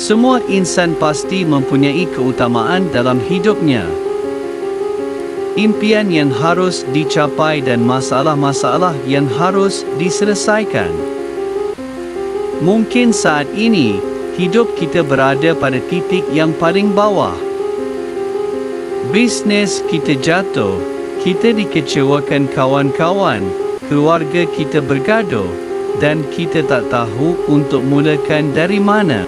Semua insan pasti mempunyai keutamaan dalam hidupnya. Impian yang harus dicapai dan masalah-masalah yang harus diselesaikan. Mungkin saat ini, hidup kita berada pada titik yang paling bawah. Bisnes kita jatuh, kita dikecewakan kawan-kawan, keluarga kita bergaduh, dan kita tak tahu untuk mulakan dari mana.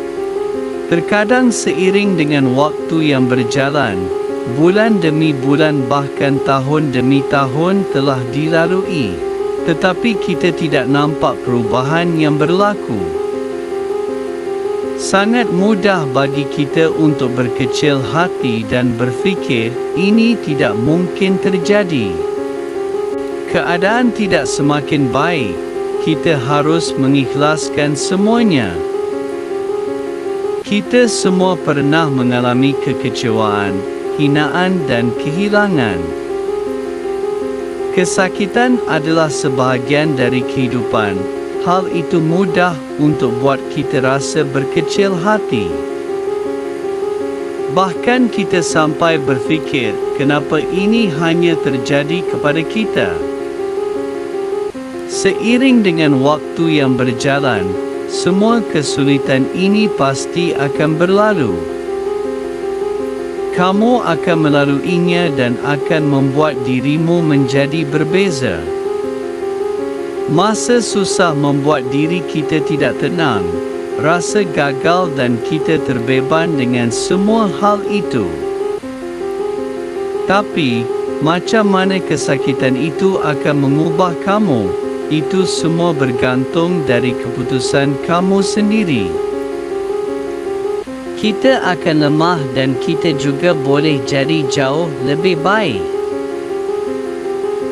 Terkadang seiring dengan waktu yang berjalan, bulan demi bulan bahkan tahun demi tahun telah dilalui, tetapi kita tidak nampak perubahan yang berlaku. Sangat mudah bagi kita untuk berkecil hati dan berfikir ini tidak mungkin terjadi. Keadaan tidak semakin baik, kita harus mengikhlaskan semuanya. Kita semua pernah mengalami kekecewaan, hinaan dan kehilangan. Kesakitan adalah sebahagian dari kehidupan. Hal itu mudah untuk buat kita rasa berkecil hati. Bahkan kita sampai berfikir, kenapa ini hanya terjadi kepada kita? Seiring dengan waktu yang berjalan, semua kesulitan ini pasti akan berlalu. Kamu akan melaluinya dan akan membuat dirimu menjadi berbeza. Masa susah membuat diri kita tidak tenang, rasa gagal dan kita terbeban dengan semua hal itu. Tapi, macam mana kesakitan itu akan mengubah kamu? Itu semua bergantung dari keputusan kamu sendiri. Kita akan lemah dan kita juga boleh jadi jauh lebih baik.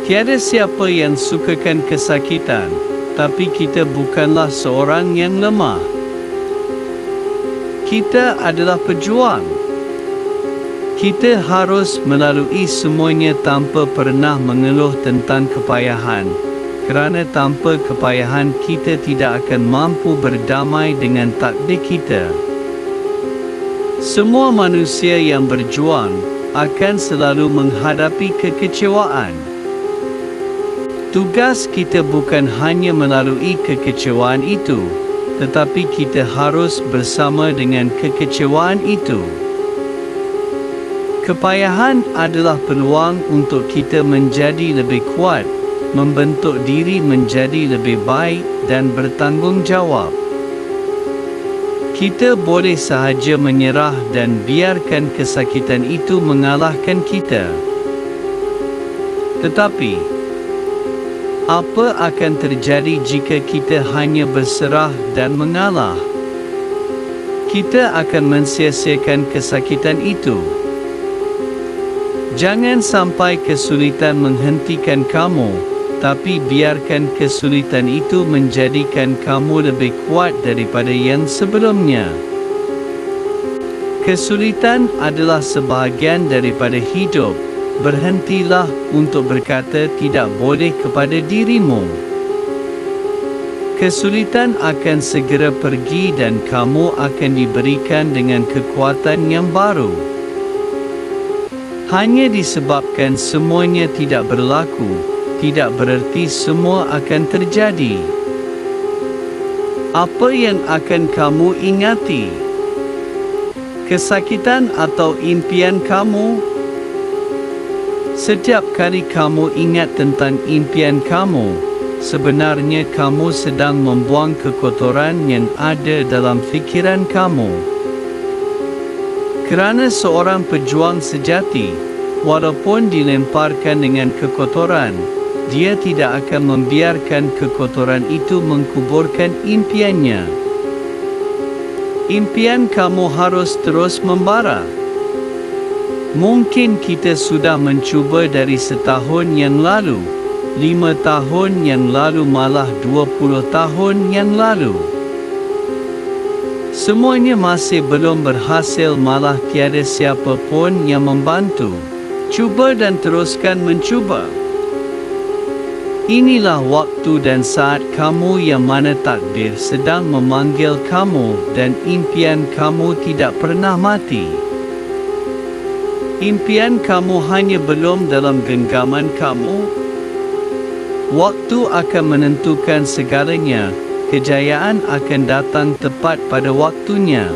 Tiada siapa yang sukakan kesakitan, tapi kita bukanlah seorang yang lemah. Kita adalah pejuang. Kita harus melalui semuanya tanpa pernah mengeluh tentang kepayahan. Kerana tanpa kepayahan kita tidak akan mampu berdamai dengan takdir kita. Semua manusia yang berjuang akan selalu menghadapi kekecewaan. Tugas kita bukan hanya melalui kekecewaan itu, tetapi kita harus bersama dengan kekecewaan itu. Kepayahan adalah peluang untuk kita menjadi lebih kuat, membentuk diri menjadi lebih baik dan bertanggungjawab. Kita boleh sahaja menyerah dan biarkan kesakitan itu mengalahkan kita. Tetapi, apa akan terjadi jika kita hanya berserah dan mengalah? Kita akan mensia-siakan kesakitan itu. Jangan sampai kesulitan menghentikan kamu, tapi biarkan kesulitan itu menjadikan kamu lebih kuat daripada yang sebelumnya. Kesulitan adalah sebahagian daripada hidup. Berhentilah untuk berkata tidak boleh kepada dirimu. Kesulitan akan segera pergi dan kamu akan diberikan dengan kekuatan yang baru. Hanya disebabkan semuanya tidak berlaku, tidak bererti semua akan terjadi. Apa yang akan kamu ingati? Kesakitan atau impian kamu? Setiap kali kamu ingat tentang impian kamu, sebenarnya kamu sedang membuang kekotoran yang ada dalam fikiran kamu. Kerana seorang pejuang sejati, walaupun dilemparkan dengan kekotoran, dia tidak akan membiarkan kekotoran itu mengkuburkan impiannya. Impian kamu harus terus membara. Mungkin kita sudah mencuba dari setahun yang lalu, 5 tahun yang lalu, malah 20 tahun yang lalu. Semuanya masih belum berhasil, malah tiada siapa pun yang membantu. Cuba dan teruskan mencuba. Inilah waktu dan saat kamu yang mana takdir sedang memanggil kamu dan impian kamu tidak pernah mati. Impian kamu hanya belum dalam genggaman kamu. Waktu akan menentukan segalanya. Kejayaan akan datang tepat pada waktunya.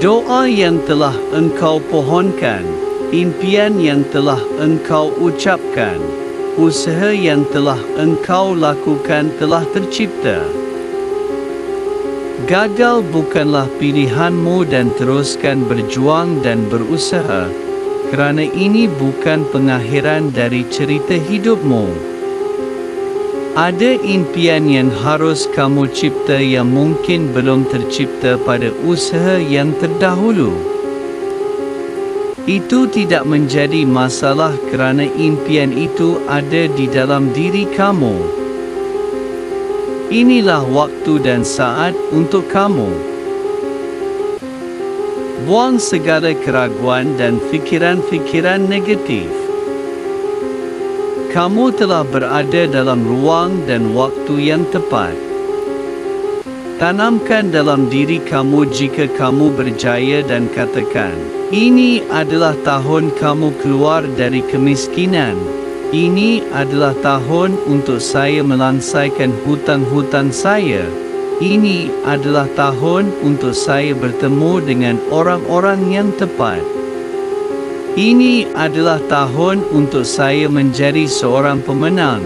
Doa yang telah engkau pohonkan, impian yang telah engkau ucapkan, usaha yang telah engkau lakukan telah tercipta. Gagal bukanlah pilihanmu dan teruskan berjuang dan berusaha, kerana ini bukan pengakhiran dari cerita hidupmu. Ada impian yang harus kamu cipta yang mungkin belum tercipta pada usaha yang terdahulu. Itu tidak menjadi masalah kerana impian itu ada di dalam diri kamu. Inilah waktu dan saat untuk kamu. Buang segala keraguan dan fikiran-fikiran negatif. Kamu telah berada dalam ruang dan waktu yang tepat. Tanamkan dalam diri kamu jika kamu berjaya dan katakan, ini adalah tahun kamu keluar dari kemiskinan. Ini adalah tahun untuk saya melansaikan hutang-hutang saya. Ini adalah tahun untuk saya bertemu dengan orang-orang yang tepat. Ini adalah tahun untuk saya menjadi seorang pemenang.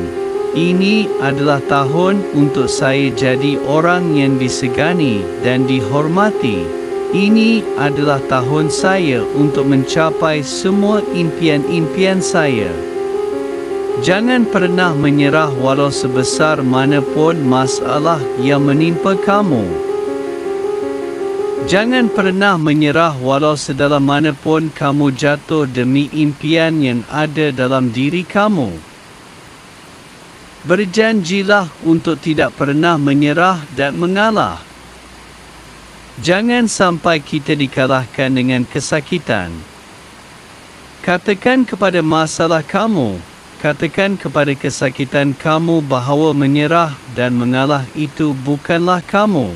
Ini adalah tahun untuk saya jadi orang yang disegani dan dihormati. Ini adalah tahun saya untuk mencapai semua impian-impian saya. Jangan pernah menyerah walau sebesar manapun masalah yang menimpa kamu. Jangan pernah menyerah walau sedalam manapun kamu jatuh demi impian yang ada dalam diri kamu. Berjanjilah untuk tidak pernah menyerah dan mengalah. Jangan sampai kita dikalahkan dengan kesakitan. Katakan kepada masalah kamu, katakan kepada kesakitan kamu bahawa menyerah dan mengalah itu bukanlah kamu.